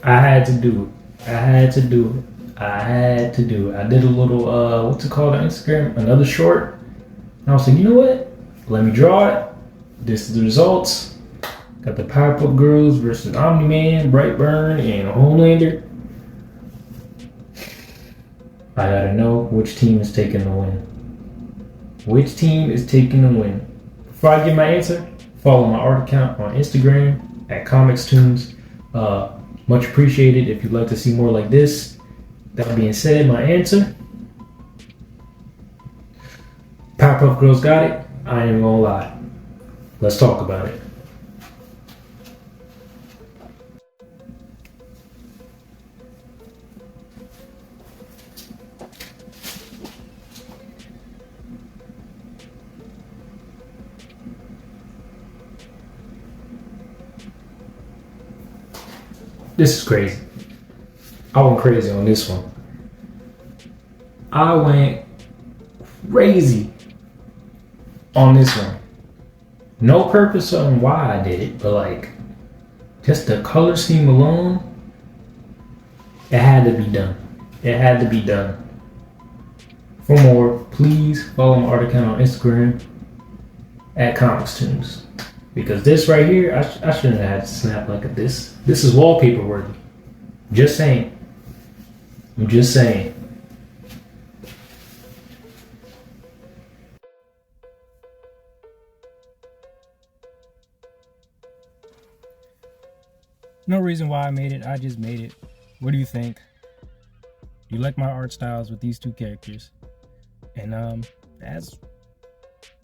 I had to do it. I had to do it. I had to do it. I did a little what's it called on Instagram? Another short. And I was like, you know what? Let me draw it. This is the results. Got the Powerpuff Girls versus Omni-Man, Brightburn, and Homelander. I gotta know which team is taking the win. Which team is taking the win? Before I give my answer, follow my art account on Instagram at ComicsTunes. Much appreciated if you'd like to see more like this. That being said, my answer: Powerpuff Girls got it. I ain't gonna lie. Let's talk about it. This is crazy. I went crazy on this one. I went crazy on this one. No purpose on why I did it, but like just the color scheme alone, it had to be done. It had to be done. For more, please follow my art account on Instagram at ComicsTunes. Because this right here, I shouldn't have had to snap like this. This is wallpaper worthy. Just saying. I'm just saying. No reason why I made it. I just made it. What do you think? Do you like my art styles with these two characters? And that's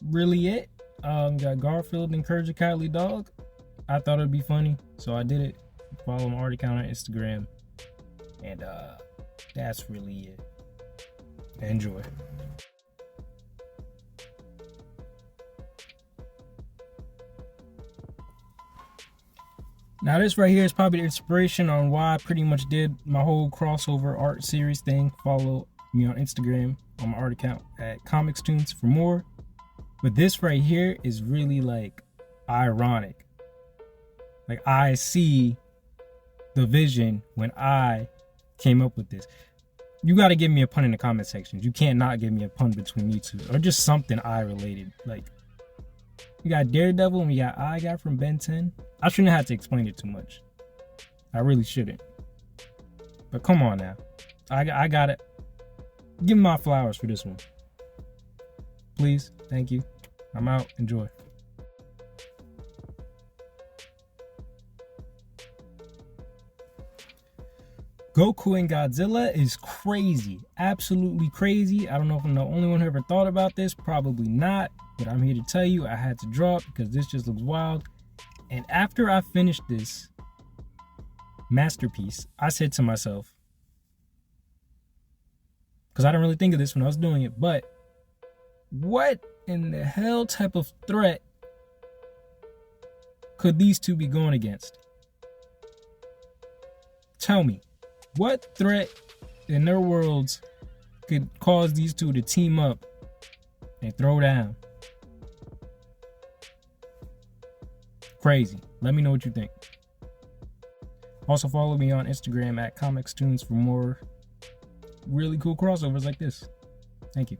really it. Got Garfield and Courage the Cowardly Dog. I thought it'd be funny, so I did it. Follow my art account on Instagram. And that's really it. Enjoy. Now this right here is probably the inspiration on why I pretty much did my whole crossover art series thing. Follow me on Instagram on my art account at ComicsTunes for more. But this right here is really like ironic. Like I see the vision when I came up with this. You got to give me a pun in the comment section. You can't not give me a pun between you two or just something I related. Like we got Daredevil and we got I got from Ben 10. I shouldn't have to explain it too much. I really shouldn't. But come on now. I got it. Give me my flowers for this one. Please. Thank you. I'm out. Enjoy. Goku and Godzilla is crazy. Absolutely crazy. I don't know if I'm the only one who ever thought about this. Probably not. But I'm here to tell you I had to draw it because this just looks wild. And after I finished this masterpiece, I said to myself, because I didn't really think of this when I was doing it, but what in the hell type of threat could these two be going against? Tell me, what threat in their worlds could cause these two to team up and throw down? Crazy. Let me know what you think. Also follow me on Instagram at ComicsTunes for more really cool crossovers like this. Thank you.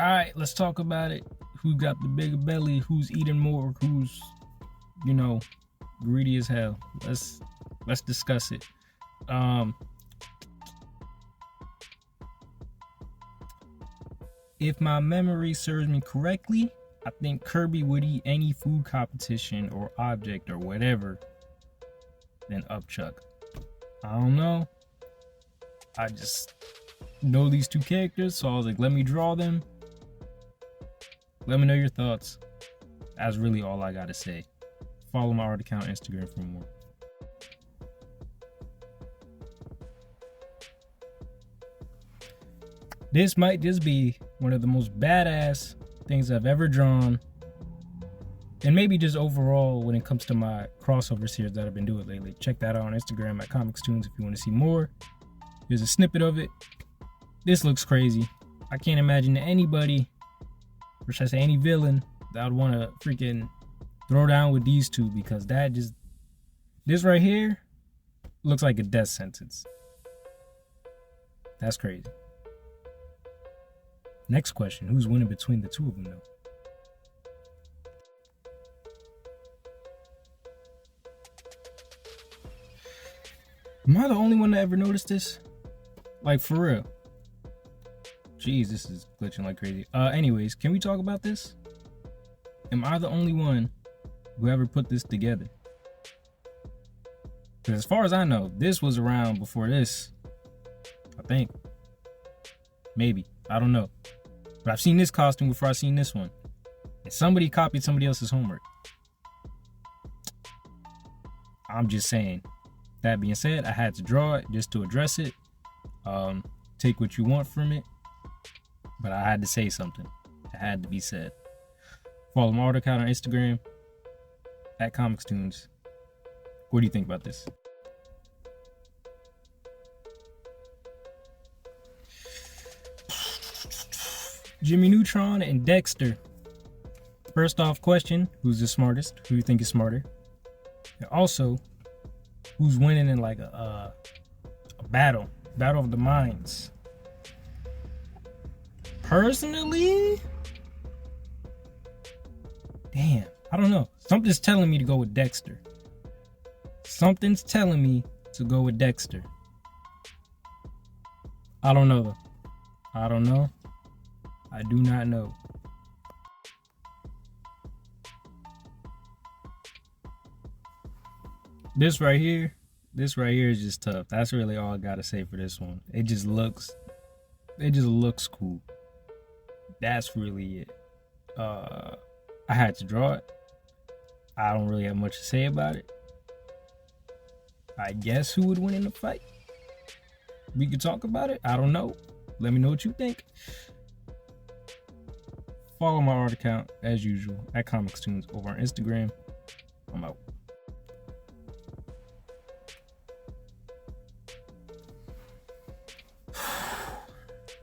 Alright, let's talk about it. Who got the bigger belly? Who's eating more? Who's, greedy as hell? Let's discuss it. If my memory serves me correctly, I think Kirby would eat any food competition or object or whatever than Upchuck. I don't know. I just know these two characters, so I was like, let me draw them. Let me know your thoughts. That's really all I gotta say. Follow my art account on Instagram for more. This might just be one of the most badass things I've ever drawn. And maybe just overall when it comes to my crossover series that I've been doing lately. Check that out on Instagram at ComicsTunes if you want to see more. Here's a snippet of it. This looks crazy. I can't imagine anybody, or should I say any villain, that would want to freaking throw down with these two because this right here looks like a death sentence. That's crazy. Next question, who's winning between the two of them though? Am I the only one that ever noticed this? Like, for real? Jeez, this is glitching like crazy. Anyways, can we talk about this? Am I the only one who ever put this together? Because as far as I know, this was around before this. I think. Maybe. I don't know. But I've seen this costume before I've seen this one. And somebody copied somebody else's homework. I'm just saying. That being said, I had to draw it just to address it. Take what you want from it. But I had to say something. It had to be said. Follow my art account on Instagram at ComicsTunes. What do you think about this? Jimmy Neutron and Dexter. First off, question, who's the smartest? Who do you think is smarter? And also, who's winning in like a battle of the minds? Personally, damn, I don't know. Something's telling me to go with Dexter. Something's telling me to go with Dexter. I don't know though. I don't know. I do not know. This right here is just tough. That's really all I gotta say for this one. It just looks cool. That's really it. I had to draw it. I don't really have much to say about it. I guess who would win in the fight? We could talk about it. I don't know. Let me know what you think. Follow my art account as usual at ComicsTunes over on Instagram. I'm out.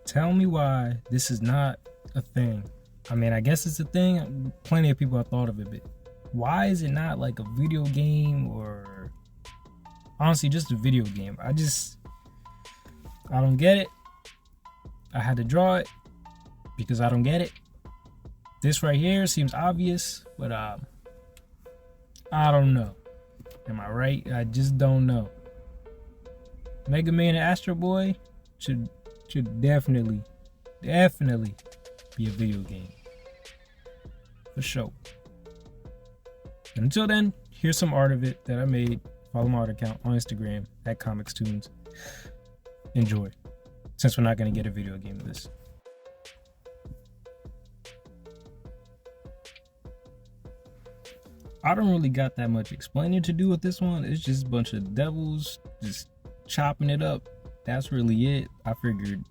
Tell me why this is not a thing. I mean, I guess it's a thing. Plenty of people have thought of it, but why is it not like a video game or honestly just a video game? I don't get it. I had to draw it because I don't get it. This right here seems obvious, but I don't know. Am I right? I just don't know. Mega Man and Astro Boy should definitely be a video game. For sure. And until then, here's some art of it that I made. Follow my art account on Instagram at ComicsTunes. Enjoy. Since we're not going to get a video game of this. I don't really got that much explaining to do with this one. It's just a bunch of devils just chopping it up. That's really it. I figured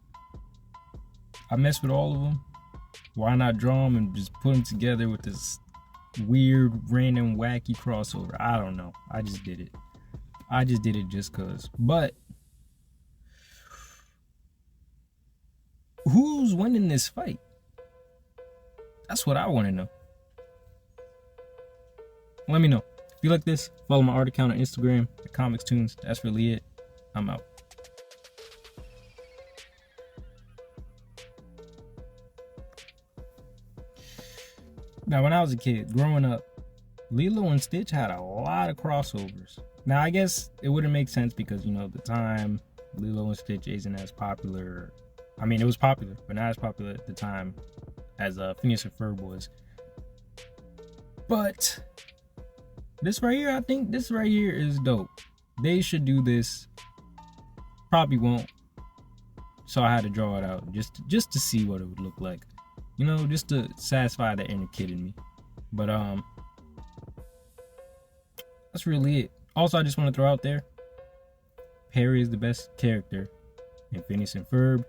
I messed with all of them. Why not draw them and just put them together with this weird, random, wacky crossover? I don't know. I just did it. I just did it just cause. But who's winning this fight? That's what I want to know. Let me know. If you like this, follow my art account on Instagram at ComicsTunes. That's really it. I'm out. Now, when I was a kid, growing up, Lilo and Stitch had a lot of crossovers. Now, I guess it wouldn't make sense because, you know, at the time, Lilo and Stitch isn't as popular. I mean, it was popular, but not as popular at the time as Phineas and Ferb was. But this right here, I think this right here is dope. They should do this. Probably won't. So I had to draw it out just to see what it would look like. You know, just to satisfy the inner kid in me. But that's really it. Also, I just want to throw out there, Perry is the best character in Phineas and Ferb.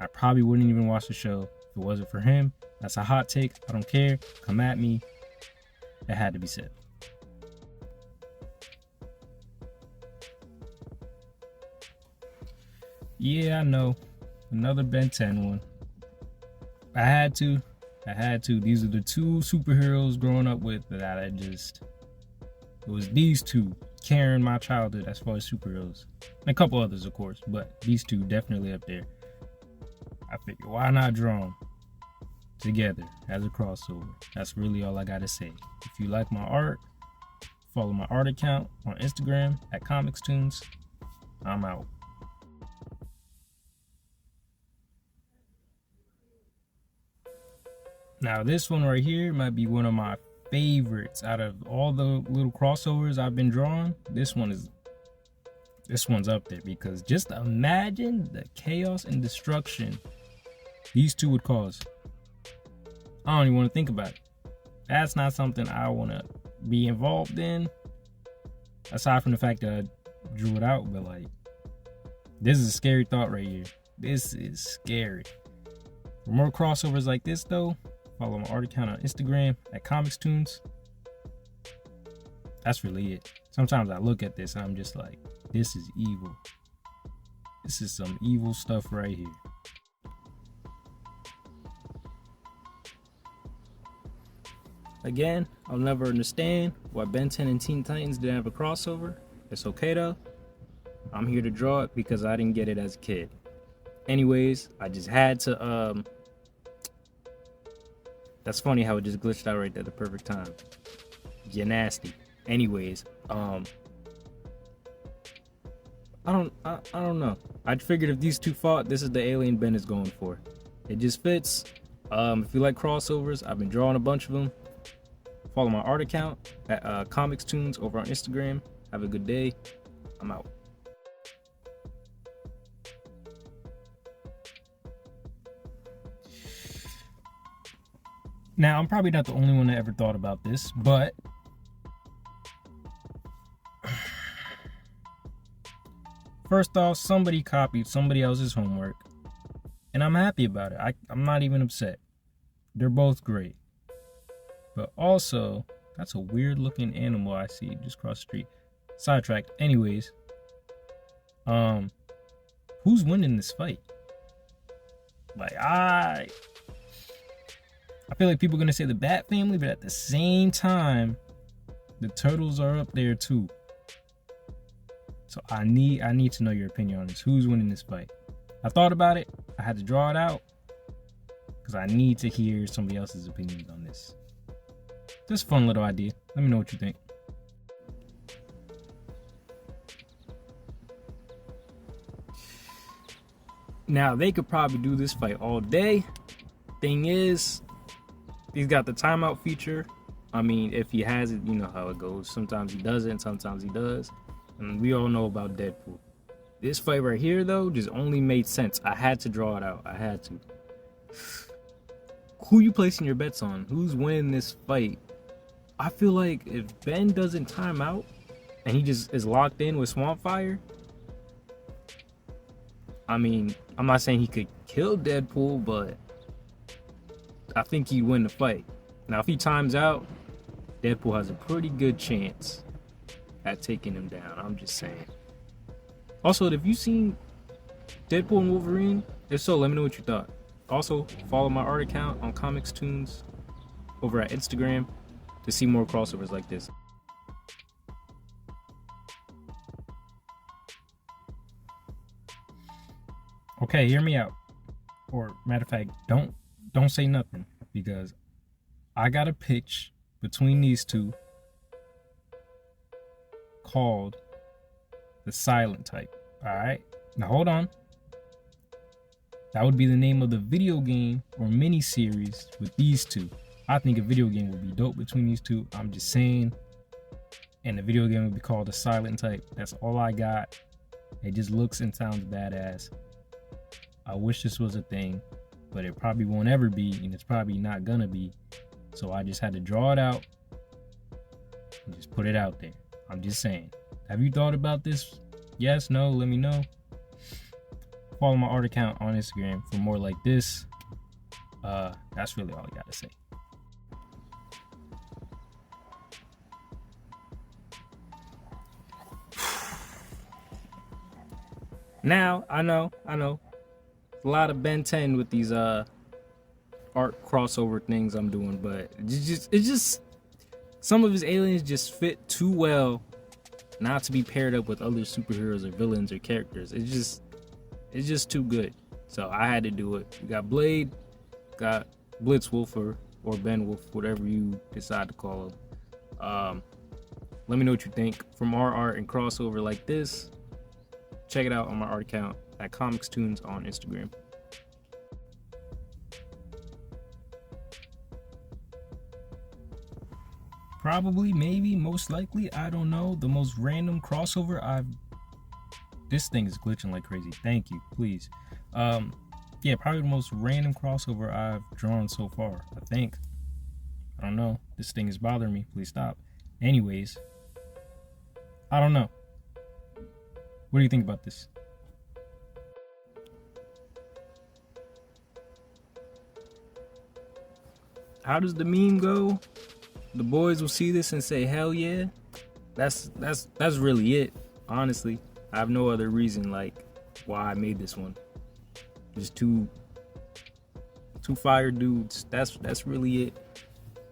I probably wouldn't even watch the show if it wasn't for him. That's a hot take. I don't care. Come at me. It had to be said. Yeah, I know. Another Ben 10 one. I had to. I had to. These are the two superheroes growing up with that it was these two carrying my childhood as far as superheroes. And a couple others, of course, but these two definitely up there. I figured, why not draw them together as a crossover? That's really all I gotta say. If you like my art, follow my art account on Instagram at ComicsTunes. I'm out. Now this one right here might be one of my favorites out of all the little crossovers I've been drawing. This one's up there because just imagine the chaos and destruction these two would cause. I don't even want to think about it. That's not something I want to be involved in, aside from the fact that I drew it out. But like, this is a scary thought right here. This is scary. For more crossovers like this though, follow my art account on Instagram at ComicsTunes. That's really it. Sometimes I look at this and I'm just like, this is evil. This is some evil stuff right here. Again, I'll never understand why Ben 10 and Teen Titans didn't have a crossover. It's okay though. I'm here to draw it because I didn't get it as a kid. Anyways, I just had to that's funny how it just glitched out right there at the perfect time. You're nasty. Anyways, I don't know. I figured if these two fought, this is the alien Ben is going for. It just fits. If you like crossovers, I've been drawing a bunch of them. Follow my art account at ComicsTunes over on Instagram. Have a good day. I'm out. Now, I'm probably not the only one that ever thought about this, but first off, somebody copied somebody else's homework, and I'm happy about it. I'm not even upset. They're both great. But also, that's a weird looking animal I see just across the street. Sidetracked. Anyways, who's winning this fight? Like, I feel like people are gonna say the Bat Family, but at the same time, the Turtles are up there too. So I need to know your opinion on this. Who's winning this fight? I thought about it. I had to draw it out because I need to hear somebody else's opinions on this. Just a fun little idea. Let me know what you think. Now, they could probably do this fight all day. Thing is, he's got the timeout feature. I mean, if he has it, you know how it goes. Sometimes he doesn't, sometimes he does. And we all know about Deadpool. This fight right here, though, just only made sense. I had to draw it out. I had to. Who you placing your bets on? Who's winning this fight? I feel like if Ben doesn't time out and he just is locked in with Swamp Fire, I mean, I'm not saying he could kill Deadpool, but I think he'd win the fight. Now, if he times out, Deadpool has a pretty good chance at taking him down. I'm just saying. Also, have you seen Deadpool and Wolverine? If so, let me know what you thought. Also, follow my art account on ComicsTunes over at Instagram to see more crossovers like this. Okay, hear me out. Or matter of fact, don't say nothing, because I got a pitch between these two called the Silent Type. Alright? Now hold on. That would be the name of the video game or mini series with these two. I think a video game would be dope between these two. I'm just saying. And the video game would be called the Silent Type. That's all I got. It just looks and sounds badass. I wish this was a thing, but it probably won't ever be, and it's probably not gonna be. So I just had to draw it out and just put it out there. I'm just saying. Have you thought about this? Yes, no, let me know. Follow my art account on Instagram for more like this. That's really all I gotta say. Now, I know. A lot of Ben 10 with these art crossover things I'm doing, but it's just some of his aliens just fit too well not to be paired up with other superheroes or villains or characters. It's just too good. So I had to do it. We got Blade, got Blitzwolf or Ben Wolf, whatever you decide to call him. Let me know what you think. For more art and crossover like this, check it out on my art account at Comics Tunes on Instagram. Probably, maybe, most likely, I don't know. The most random crossover this thing is glitching like crazy. Thank you, please. Yeah, probably the most random crossover I've drawn so far, I think. I don't know. This thing is bothering me. Please stop. Anyways, I don't know. What do you think about this? How does the meme go? The boys will see this and say, hell yeah. That's really it, honestly. I have no other reason like why I made this one. Just two fire dudes. That's really it.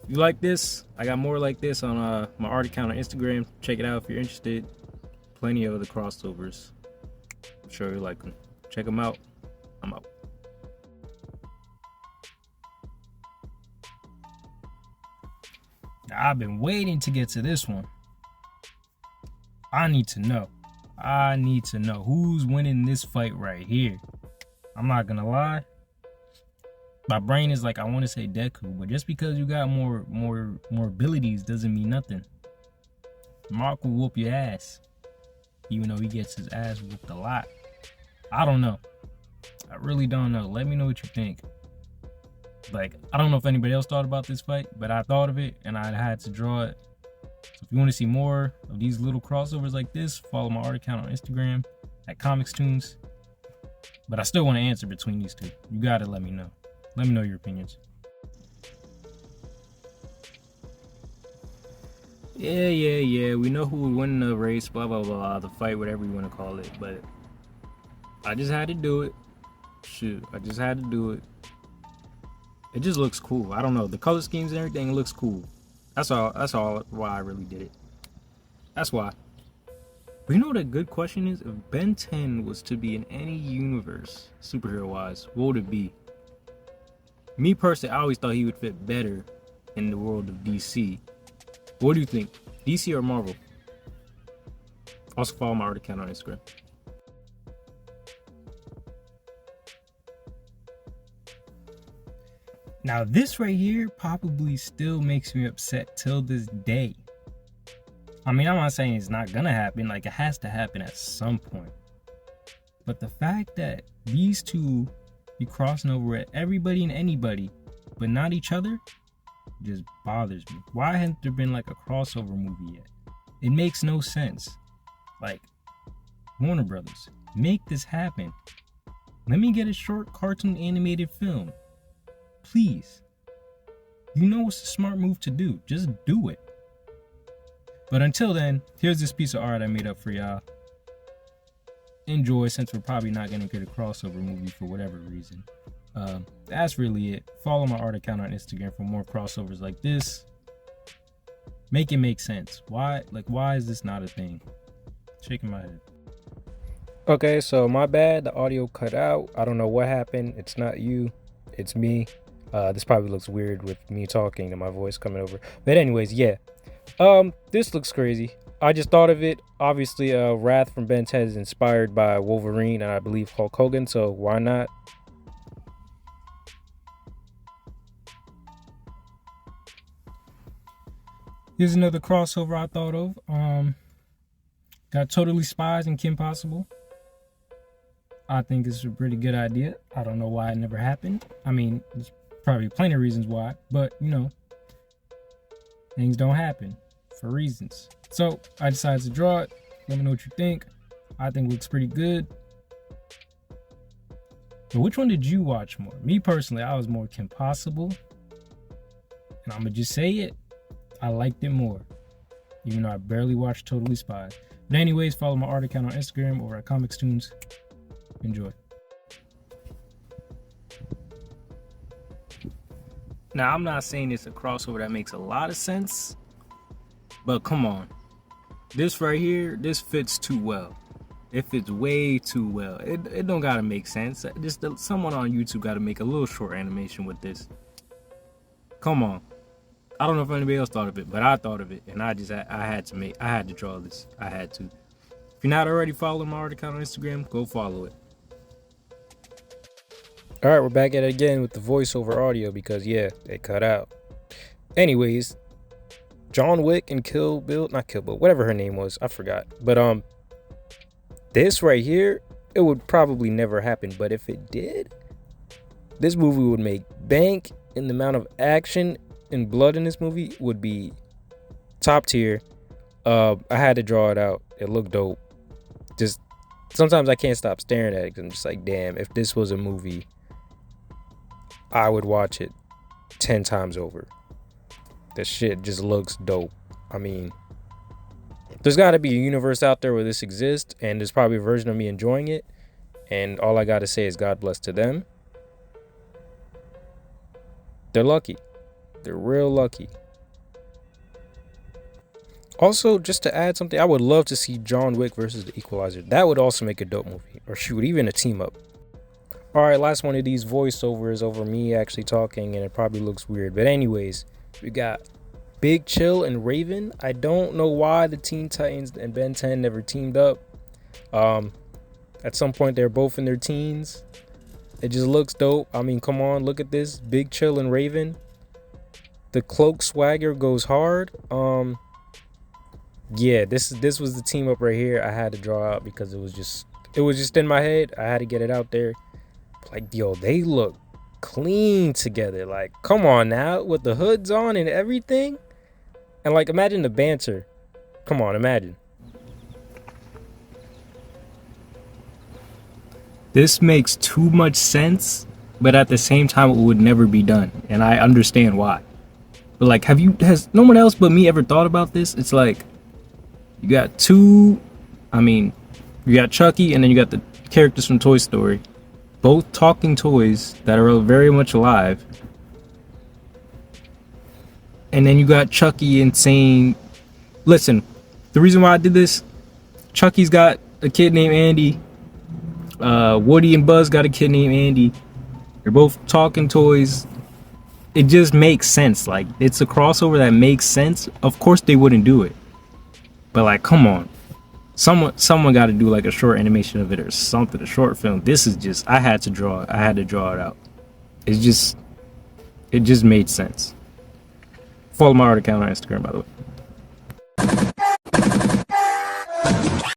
If you like this, I got more like this on my art account on Instagram. Check it out if you're interested. Plenty of other crossovers. I'm sure you like them. Check them out. I'm out. I've been waiting to get to this one. I need to know who's winning this fight right here. I'm not gonna lie. My brain is like, I want to say Deku, but just because you got more abilities doesn't mean nothing. Mark will whoop your ass, even though he gets his ass whooped a lot. I don't know. I really don't know. Let me know what you think. Like, I don't know if anybody else thought about this fight, but I thought of it and I had to draw it. So if you want to see more of these little crossovers like this, follow my art account on Instagram at Comics Tunes. But I still want to answer between these two. You gotta let me know. Let me know your opinions. Yeah. We know who would win the race, blah, blah, blah, the fight, whatever you want to call it. But I just had to do it. Shoot, I just had to do it. It just looks cool. I don't know. The color schemes and everything, it looks cool. That's all why I really did it. That's why. But you know what a good question is? If Ben 10 was to be in any universe, superhero-wise, what would it be? Me personally, I always thought he would fit better in the world of DC. What do you think? DC or Marvel? Also follow my art account on Instagram. Now this right here probably still makes me upset till this day. I mean, I'm not saying it's not gonna happen, like it has to happen at some point. But the fact that these two be crossing over at everybody and anybody, but not each other, just bothers me. Why hasn't there been like a crossover movie yet? It makes no sense. Like, Warner Brothers, make this happen. Let me get a short cartoon animated film. Please. You know it's a smart move to do. Just do it. But until then, here's this piece of art I made up for y'all. Enjoy, since we're probably not going to get a crossover movie for whatever reason. That's really it. Follow my art account on Instagram for more crossovers like this. Make it make sense. Why is this not a thing? Shaking my head. Okay, so my bad. The audio cut out. I don't know what happened. It's not you. It's me. This probably looks weird with me talking and my voice coming over. But anyways, yeah. This looks crazy. I just thought of it. Obviously, Wrath from Ben 10 is inspired by Wolverine and I believe Hulk Hogan, so why not? Here's another crossover I thought of. Got Totally Spies and Kim Possible. I think this is a pretty good idea. I don't know why it never happened. I mean, there's probably plenty of reasons why, but you know, things don't happen for reasons. So I decided to draw it. Let me know what you think. I think it looks pretty good. But which one did you watch more? Me personally, I was more Kim Possible. And I'm gonna just say it. I liked it more, even though I barely watched Totally Spies. But anyways, follow my art account on Instagram over at Comics Tunes. Enjoy. Now, I'm not saying it's a crossover that makes a lot of sense, but come on. This right here, this fits too well. It fits way too well. It don't gotta make sense. Just someone on YouTube gotta make a little short animation with this. Come on. I don't know if anybody else thought of it, but I thought of it, and I had to draw this. I had to. If you're not already following my art account on Instagram, go follow it. All right, we're back at it again with the voiceover audio because yeah, they cut out. Anyways, John Wick and not Kill Bill, whatever her name was, I forgot. But this right here, it would probably never happen. But if it did, this movie would make bank, and the amount of action and blood in this movie would be top tier. I had to draw it out. It looked dope. Just sometimes I can't stop staring at it. I'm just like, damn, if this was a movie, I would watch it 10 times over. This shit just looks dope. I mean, there's got to be a universe out there where this exists, and there's probably a version of me enjoying it. And all I got to say is God bless to them. They're lucky. They're real lucky. Also, just to add something, I would love to see John Wick versus the Equalizer. That would also make a dope movie. Or shoot, even a team up. Alright, last one of these voiceovers over me actually talking, and it probably looks weird. But anyways, we got Big Chill and Raven. I don't know why the Teen Titans and Ben 10 never teamed up. At some point, they're both in their teens. It just looks dope. I mean, come on, look at this. Big Chill and Raven. The cloak swagger goes hard. Yeah, this was the team up right here. I had to draw out because it was just in my head. I had to get it out there. Like, yo, they look clean together. Like, come on now, with the hoods on and everything. And like, imagine the banter. Come on, imagine. This makes too much sense, but at the same time, it would never be done. And I understand why. But like, has no one else but me ever thought about this? It's like, you got you got Chucky, and then you got the characters from Toy Story. Both talking toys that are very much alive. And then you got Chucky and saying, listen, the reason why I did this, Chucky's got a kid named Andy. Woody and Buzz got a kid named Andy. They're both talking toys. It just makes sense. Like, it's a crossover that makes sense. Of course they wouldn't do it. But like, come on. Someone got to do like a short animation of it or something, a short film. This is just, I had to draw it out. It just made sense. Follow my art account on Instagram, by the way.